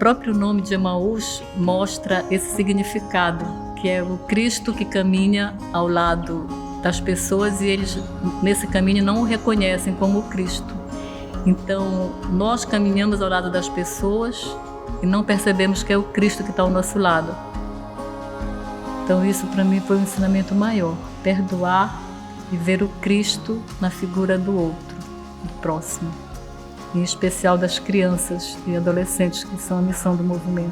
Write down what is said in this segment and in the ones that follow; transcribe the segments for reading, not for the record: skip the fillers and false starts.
próprio nome de Emaús mostra esse significado, que é o Cristo que caminha ao lado das pessoas e eles, nesse caminho, não o reconhecem como Cristo. Então, nós caminhamos ao lado das pessoas e não percebemos que é o Cristo que está ao nosso lado. Então, isso para mim foi um ensinamento maior, perdoar e ver o Cristo na figura do outro, do próximo, em especial das crianças e adolescentes, que são a missão do movimento.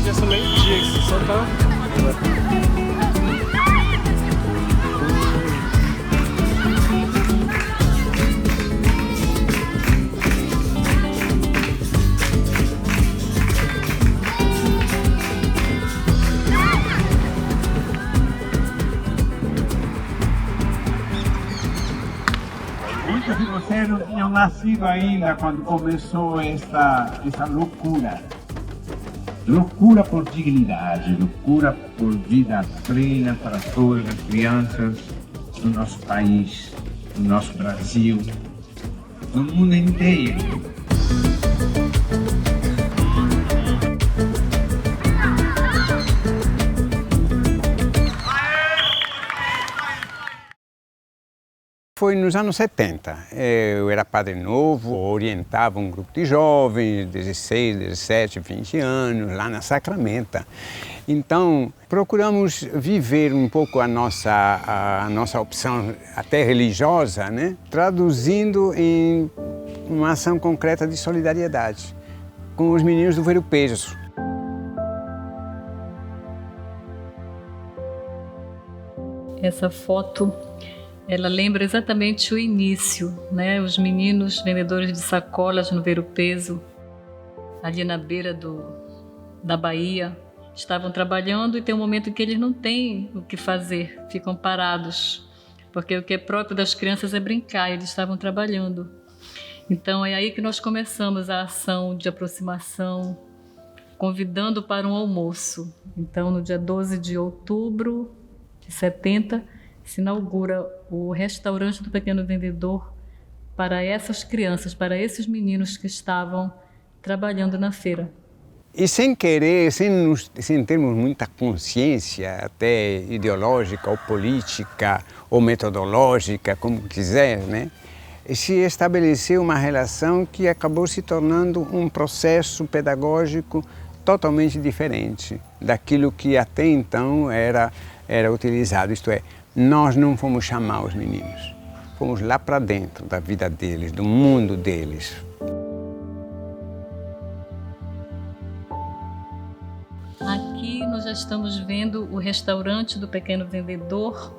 Essa meio-dia que você só tá... Muitos de vocês não tinham nascido ainda quando começou essa loucura. Loucura por dignidade, loucura por vida plena para todas as crianças do nosso país, do nosso Brasil, do mundo inteiro. Foi nos anos 70. Eu era padre novo, orientava um grupo de jovens, 16, 17, 20 anos, lá na Sacramenta. Então, procuramos viver um pouco a nossa opção até religiosa, né? Traduzindo em uma ação concreta de solidariedade com os meninos do Ver o Peso. Essa foto, ela lembra exatamente o início, né? Os meninos vendedores de sacolas no Ver o Peso, ali na beira da Bahia, estavam trabalhando e tem um momento em que eles não têm o que fazer, ficam parados, porque o que é próprio das crianças é brincar, eles estavam trabalhando. Então é aí que nós começamos a ação de aproximação, convidando para um almoço. Então no dia 12 de outubro de 70, se inaugura o restaurante do Pequeno Vendedor para essas crianças, para esses meninos que estavam trabalhando na feira. E sem querer, sem termos muita consciência, até ideológica ou política ou metodológica, como quiser, né? Se estabeleceu uma relação que acabou se tornando um processo pedagógico totalmente diferente daquilo que até então era utilizado, isto é, nós não fomos chamar os meninos, fomos lá para dentro da vida deles, do mundo deles. Aqui nós já estamos vendo o restaurante do Pequeno Vendedor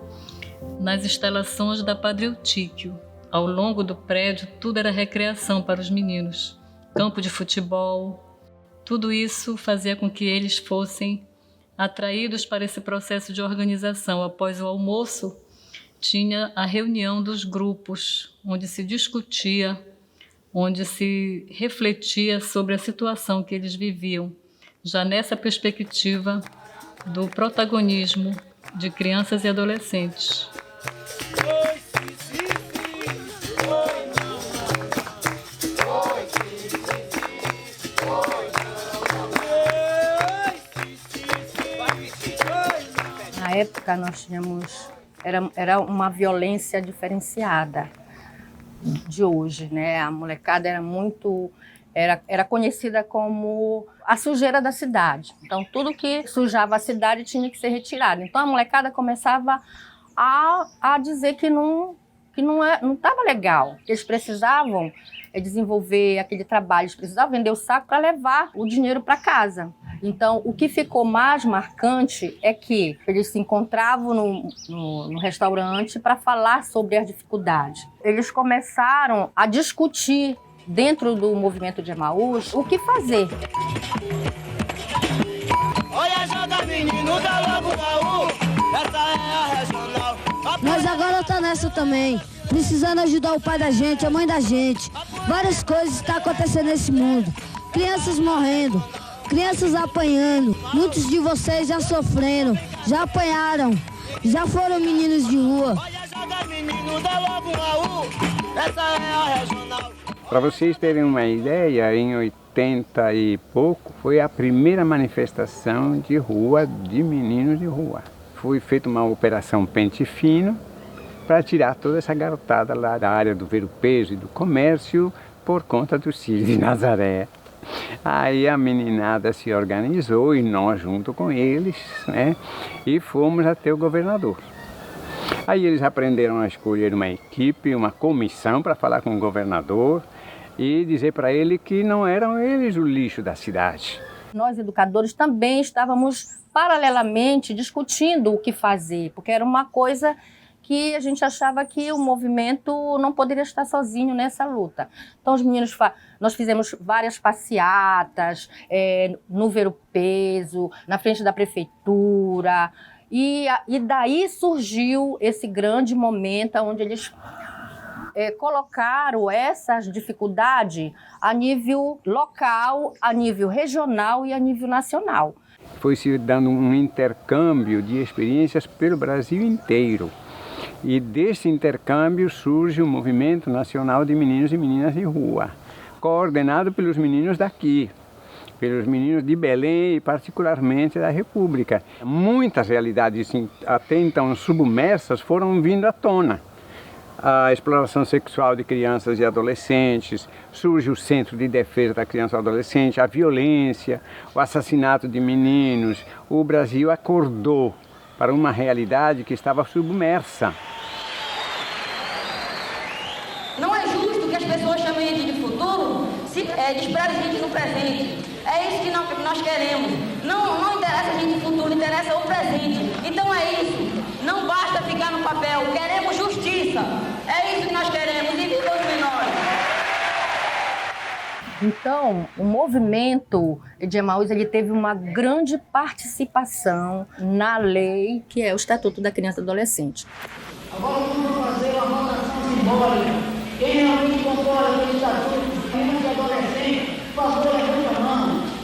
nas instalações da Padre Eutíquio. Ao longo do prédio, tudo era recreação para os meninos, campo de futebol. Tudo isso fazia com que eles fossem atraídos para esse processo de organização. Após o almoço, tinha a reunião dos grupos, onde se discutia, onde se refletia sobre a situação que eles viviam, já nessa perspectiva do protagonismo de crianças e adolescentes. Na época nós tínhamos, era uma violência diferenciada de hoje, né? A molecada era conhecida como a sujeira da cidade. Então tudo que sujava a cidade tinha que ser retirado. Então a molecada começava a dizer que não estava legal. Eles precisavam desenvolver aquele trabalho, eles precisavam vender o saco para levar o dinheiro para casa. Então, o que ficou mais marcante é que eles se encontravam no restaurante para falar sobre as dificuldades. Eles começaram a discutir dentro do movimento de Emaús o que fazer. Olha, joga menino da Lobo Baú, essa é a regional. Nós agora tá nessa também, precisando ajudar o pai da gente, a mãe da gente. Várias coisas estão acontecendo nesse mundo. Crianças morrendo, crianças apanhando. Muitos de vocês já sofreram, já apanharam, já foram meninos de rua. Olha, joga menino, dá logo um Raul. Essa é a regional. Para vocês terem uma ideia, em 80 e pouco foi a primeira manifestação de rua de meninos de rua. Foi feita uma operação pente fino para tirar toda essa garotada lá da área do ver-o-peso e do comércio por conta do Círio de Nazaré. Aí a meninada se organizou e nós junto com eles, né? E fomos até o governador. Aí eles aprenderam a escolher uma equipe, uma comissão para falar com o governador e dizer para ele que não eram eles o lixo da cidade. Nós, educadores, também estávamos paralelamente discutindo o que fazer, porque era uma coisa que a gente achava que o movimento não poderia estar sozinho nessa luta. Então, os meninos, nós fizemos várias passeatas no ver-o-peso, na frente da prefeitura, e daí surgiu esse grande momento onde eles colocaram essas dificuldades a nível local, a nível regional e a nível nacional. Foi se dando um intercâmbio de experiências pelo Brasil inteiro. E desse intercâmbio surge o Movimento Nacional de Meninos e Meninas de Rua, coordenado pelos meninos daqui, pelos meninos de Belém e particularmente da República. Muitas realidades até então submersas foram vindo à tona. A exploração sexual de crianças e adolescentes, surge o Centro de Defesa da Criança e do Adolescente, a violência, o assassinato de meninos. O Brasil acordou para uma realidade que estava submersa. Não é justo que as pessoas chamem a gente de futuro, desprezem a gente no presente. É isso que nós queremos. Não interessa a gente o futuro, interessa o presente. Então é isso. Não basta ficar no papel. Queremos justiça. É isso que nós queremos. E viva os menores. Então, o movimento de Emaús, ele teve uma grande participação na lei, que é o Estatuto da Criança e do Adolescente. Agora vamos fazer uma votação simbólica. Quem realmente concorda com o Estatuto de Criança e Adolescente, por favor, levante a mão.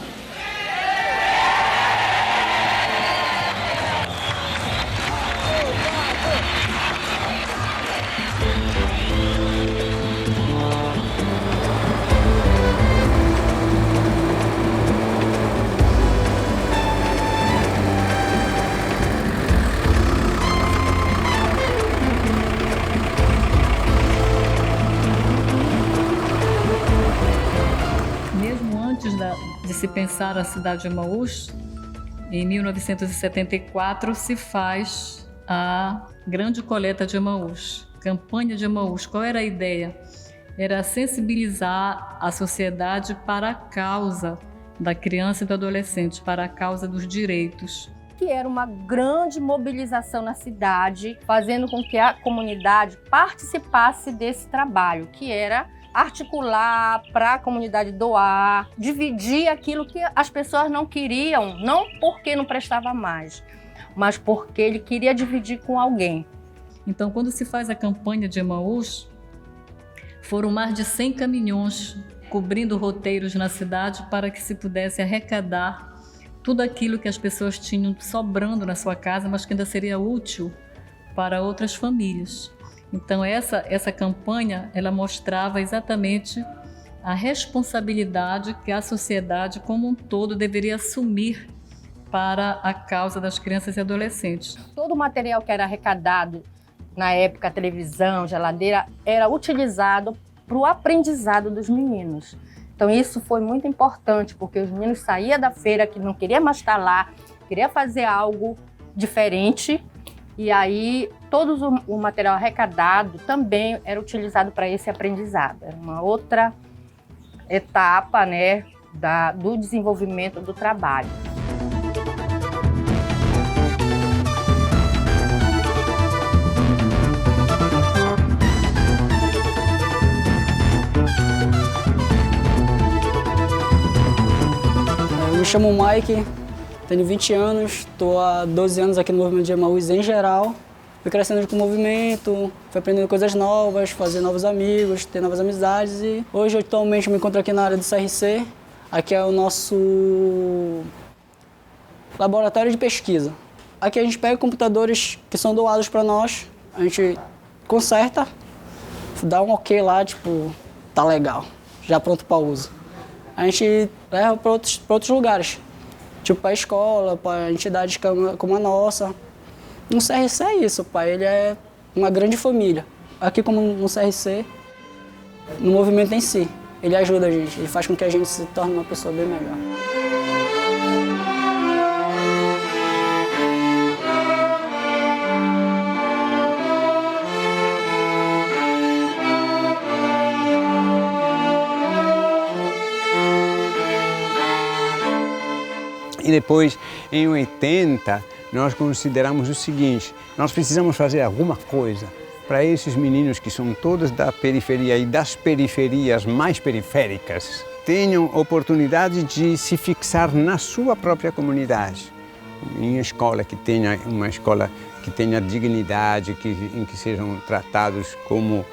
De se pensar a cidade de Emaús, em 1974 se faz a Grande Coleta de Emaús, Campanha de Emaús. Qual era a ideia? Era sensibilizar a sociedade para a causa da criança e do adolescente, para a causa dos direitos. Que era uma grande mobilização na cidade, fazendo com que a comunidade participasse desse trabalho, que era articular para a comunidade doar, dividir aquilo que as pessoas não queriam, não porque não prestava mais, mas porque ele queria dividir com alguém. Então, quando se faz a campanha de Emaús, foram mais de 100 caminhões cobrindo roteiros na cidade para que se pudesse arrecadar tudo aquilo que as pessoas tinham sobrando na sua casa, mas que ainda seria útil para outras famílias. Então essa campanha, ela mostrava exatamente a responsabilidade que a sociedade como um todo deveria assumir para a causa das crianças e adolescentes. Todo o material que era arrecadado, na época, televisão, geladeira, era utilizado para o aprendizado dos meninos. Então isso foi muito importante, porque os meninos saíam da feira que não queria mais estar lá, queria fazer algo diferente, e aí todo o material arrecadado também era utilizado para esse aprendizado. Era uma outra etapa, né, do desenvolvimento do trabalho. Eu me chamo Mike, tenho 20 anos, estou há 12 anos aqui no movimento de Emaús em geral. Fui crescendo com o movimento, fui aprendendo coisas novas, fazer novos amigos, ter novas amizades e hoje atualmente me encontro aqui na área do CRC. Aqui é o nosso laboratório de pesquisa. Aqui a gente pega computadores que são doados para nós, a gente conserta, dá um ok lá, tipo, tá legal, já pronto para uso. A gente leva para outros lugares, tipo para a escola, para entidades como a nossa. No CRC é isso, pai, ele é uma grande família. Aqui como no CRC, no movimento em si, ele ajuda a gente, ele faz com que a gente se torne uma pessoa bem melhor. E depois, em 80, nós consideramos o seguinte: nós precisamos fazer alguma coisa para esses meninos que são todos da periferia e das periferias mais periféricas tenham oportunidade de se fixar na sua própria comunidade, em escola que tenha uma escola que tenha dignidade, em que sejam tratados como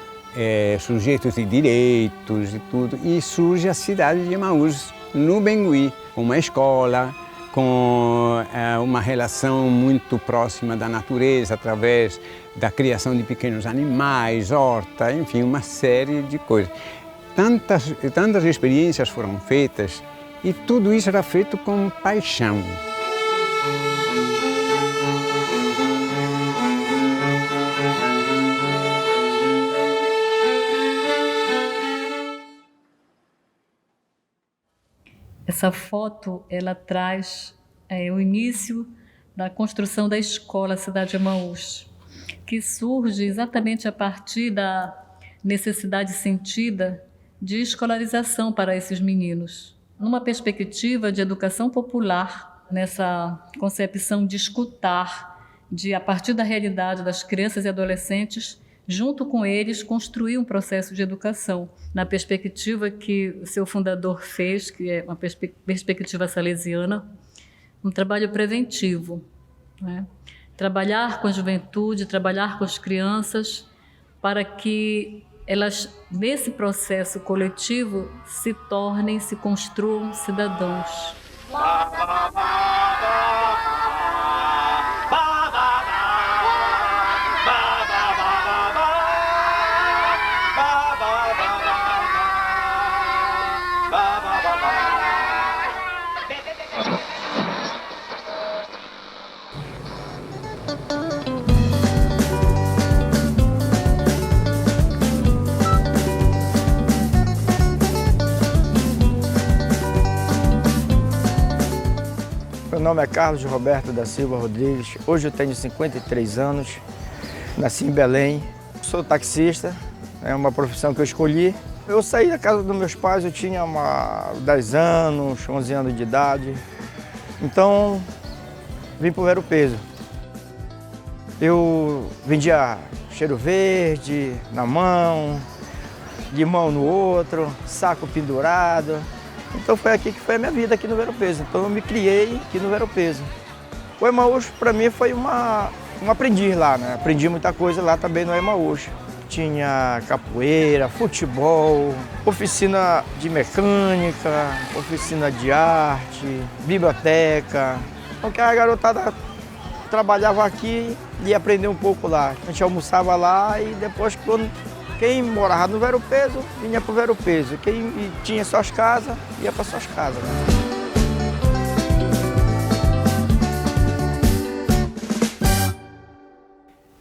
sujeitos de direitos e tudo. E surge a cidade de Emaús, no Bengui, uma escola com uma relação muito próxima da natureza, através da criação de pequenos animais, horta, enfim, uma série de coisas. Tantas experiências foram feitas e tudo isso era feito com paixão. Essa foto, ela traz o início da construção da escola Cidade de Emaús, que surge exatamente a partir da necessidade sentida de escolarização para esses meninos, numa perspectiva de educação popular, nessa concepção de escutar, de, a partir da realidade das crianças e adolescentes, junto com eles, construir um processo de educação, na perspectiva que o seu fundador fez, que é uma perspectiva salesiana, um trabalho preventivo, né? Trabalhar com a juventude, trabalhar com as crianças, para que elas, nesse processo coletivo, se tornem, se construam cidadãos. Meu nome é Carlos Roberto da Silva Rodrigues, hoje eu tenho 53 anos, nasci em Belém, sou taxista, é uma profissão que eu escolhi. Eu saí da casa dos meus pais, eu tinha 10 anos, 11 anos de idade, então vim para o Ver o Peso. Eu vendia cheiro verde na mão, limão no outro, saco pendurado. Então foi aqui que foi a minha vida, aqui no Ver o Peso. Então eu me criei aqui no Ver o Peso. O Emaús para mim foi um aprendiz lá, né? Aprendi muita coisa lá também no Emaús. Tinha capoeira, futebol, oficina de mecânica, oficina de arte, biblioteca. Porque a garotada trabalhava aqui e aprendeu um pouco lá. A gente almoçava lá e depois quem morava no Ver o Peso, vinha para o Ver o Peso. Quem tinha suas casas, ia para suas casas.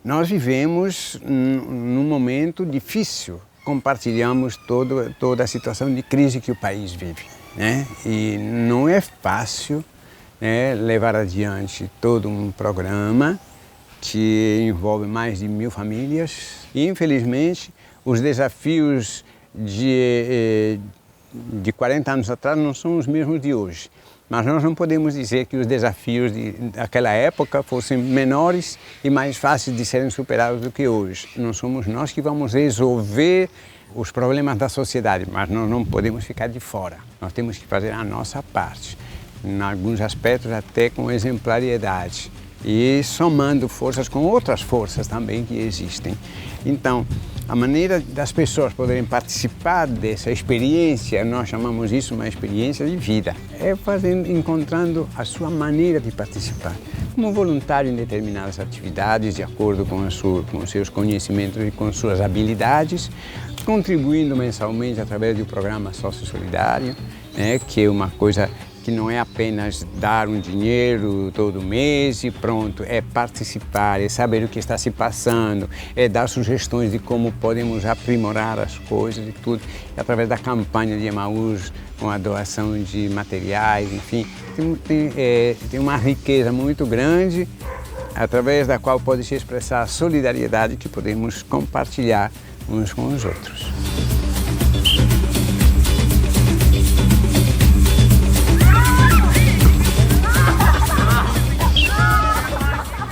Nós vivemos num momento difícil. Compartilhamos toda a situação de crise que o país vive, né? E não é fácil, né, levar adiante todo um programa que envolve mais de 1000 famílias. E, infelizmente, os desafios de 40 anos atrás não são os mesmos de hoje. Mas nós não podemos dizer que os desafios daquela época fossem menores e mais fáceis de serem superados do que hoje. Não somos nós que vamos resolver os problemas da sociedade, mas nós não podemos ficar de fora. Nós temos que fazer a nossa parte, em alguns aspectos até com exemplariedade, e somando forças com outras forças também que existem. Então, a maneira das pessoas poderem participar dessa experiência, nós chamamos isso uma experiência de vida, é encontrando a sua maneira de participar. como voluntário em determinadas atividades, de acordo com os seus conhecimentos e com suas habilidades, contribuindo mensalmente através do programa Sócio Solidário, né, que é uma coisa que não é apenas dar um dinheiro todo mês e pronto, é participar, é saber o que está se passando, é dar sugestões de como podemos aprimorar as coisas e tudo. E através da campanha de Emaús, com a doação de materiais, enfim, tem uma riqueza muito grande através da qual pode se expressar a solidariedade que podemos compartilhar uns com os outros.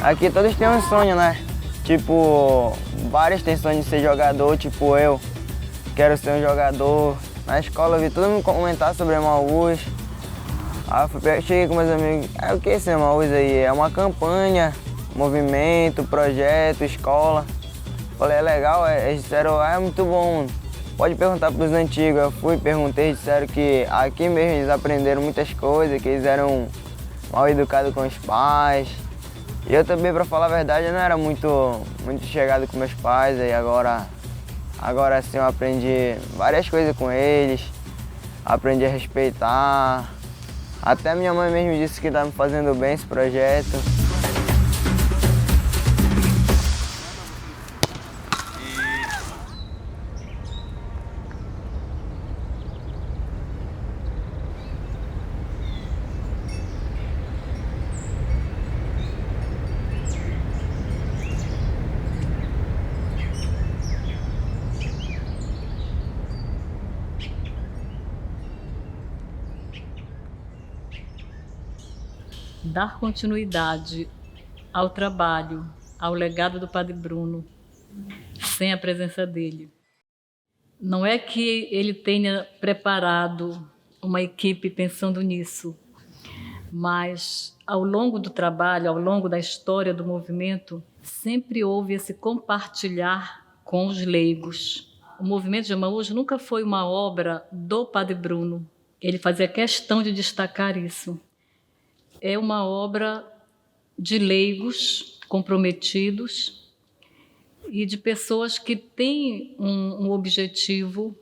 Aqui todos têm um sonho, né? Tipo, vários têm sonho de ser jogador, tipo eu. Quero ser um jogador. Na escola eu vi todo mundo comentar sobre Emaús. Aí eu cheguei com meus amigos, o que é esse Emaús aí? É uma campanha, movimento, projeto, escola. Falei, é legal? Eles disseram, é muito bom. Pode perguntar para os antigos. Eu fui, perguntei, disseram que aqui mesmo eles aprenderam muitas coisas, que eles eram mal educados com os pais. E eu também, para falar a verdade, eu não era muito chegado com meus pais, e agora sim eu aprendi várias coisas com eles, aprendi a respeitar. Até minha mãe mesmo disse que está me fazendo bem esse projeto. Dar continuidade ao trabalho, ao legado do Padre Bruno, sem a presença dele. Não é que ele tenha preparado uma equipe pensando nisso, mas ao longo do trabalho, ao longo da história do movimento, sempre houve esse compartilhar com os leigos. O movimento de Emaús nunca foi uma obra do Padre Bruno. Ele fazia questão de destacar isso. É uma obra de leigos comprometidos e de pessoas que têm um objetivo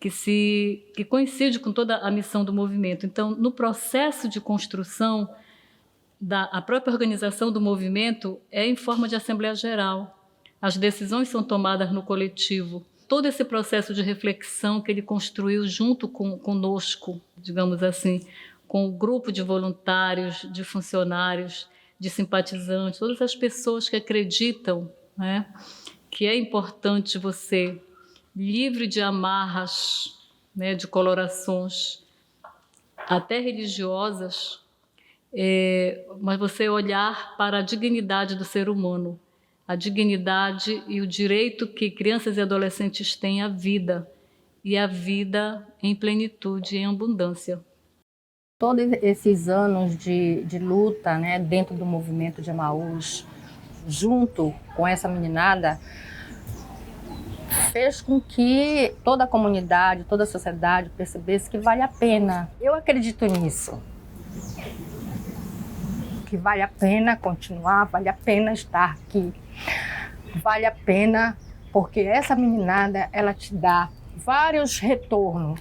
que coincide com toda a missão do movimento. Então, no processo de construção, a própria organização do movimento é em forma de Assembleia Geral. As decisões são tomadas no coletivo. Todo esse processo de reflexão que ele construiu junto conosco, digamos assim, com o grupo de voluntários, de funcionários, de simpatizantes, todas as pessoas que acreditam, né, que é importante você, livre de amarras, né, de colorações, até religiosas, mas você olhar para a dignidade do ser humano, a dignidade e o direito que crianças e adolescentes têm à vida, e a vida em plenitude e em abundância. Todos esses anos de luta, né, dentro do movimento de Emaús, junto com essa meninada, fez com que toda a comunidade, toda a sociedade percebesse que vale a pena. Eu acredito nisso. Que vale a pena continuar, vale a pena estar aqui. Vale a pena porque essa meninada, ela te dá vários retornos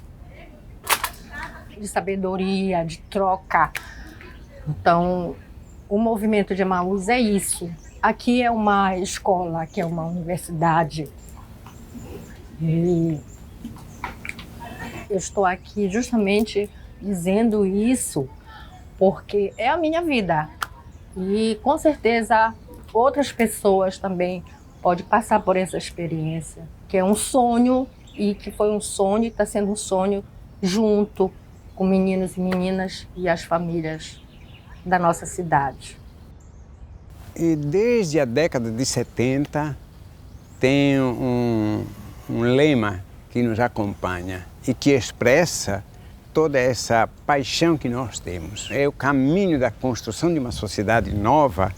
de sabedoria, de troca. Então, o movimento de Emaús é isso. Aqui é uma escola, aqui é uma universidade. E eu estou aqui justamente dizendo isso porque é a minha vida. E, com certeza, outras pessoas também podem passar por essa experiência, que é um sonho e que foi um sonho e está sendo um sonho junto com meninos e meninas e as famílias da nossa cidade. E desde a década de 70 tem um lema que nos acompanha e que expressa toda essa paixão que nós temos. É o caminho da construção de uma sociedade nova,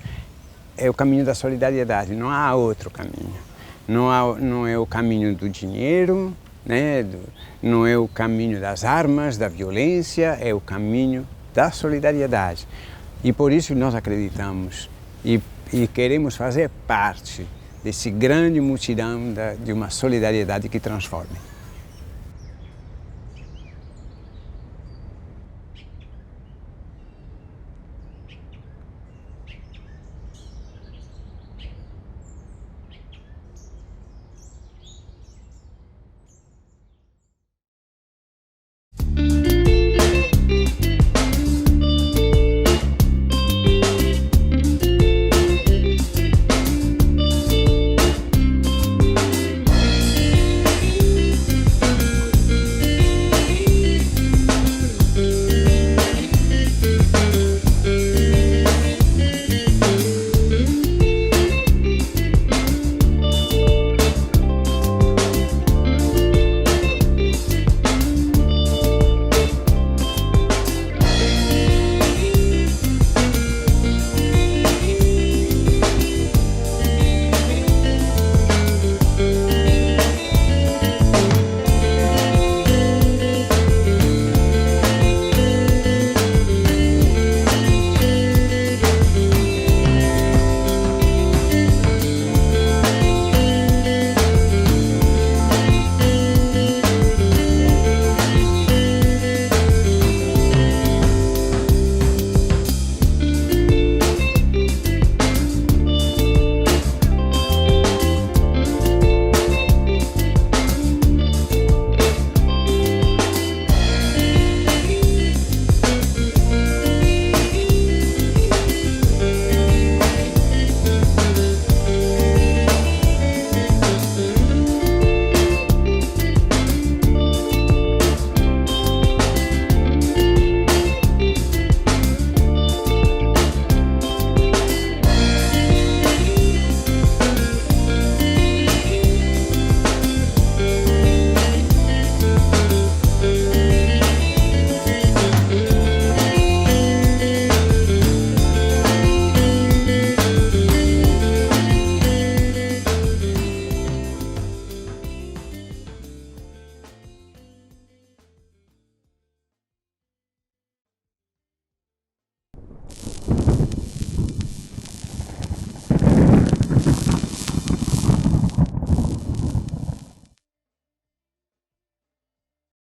é o caminho da solidariedade, não há outro caminho. Não é o caminho do dinheiro, né? Não é o caminho das armas, da violência, é o caminho da solidariedade. E por isso nós acreditamos e queremos fazer parte desse grande multidão de uma solidariedade que transforme.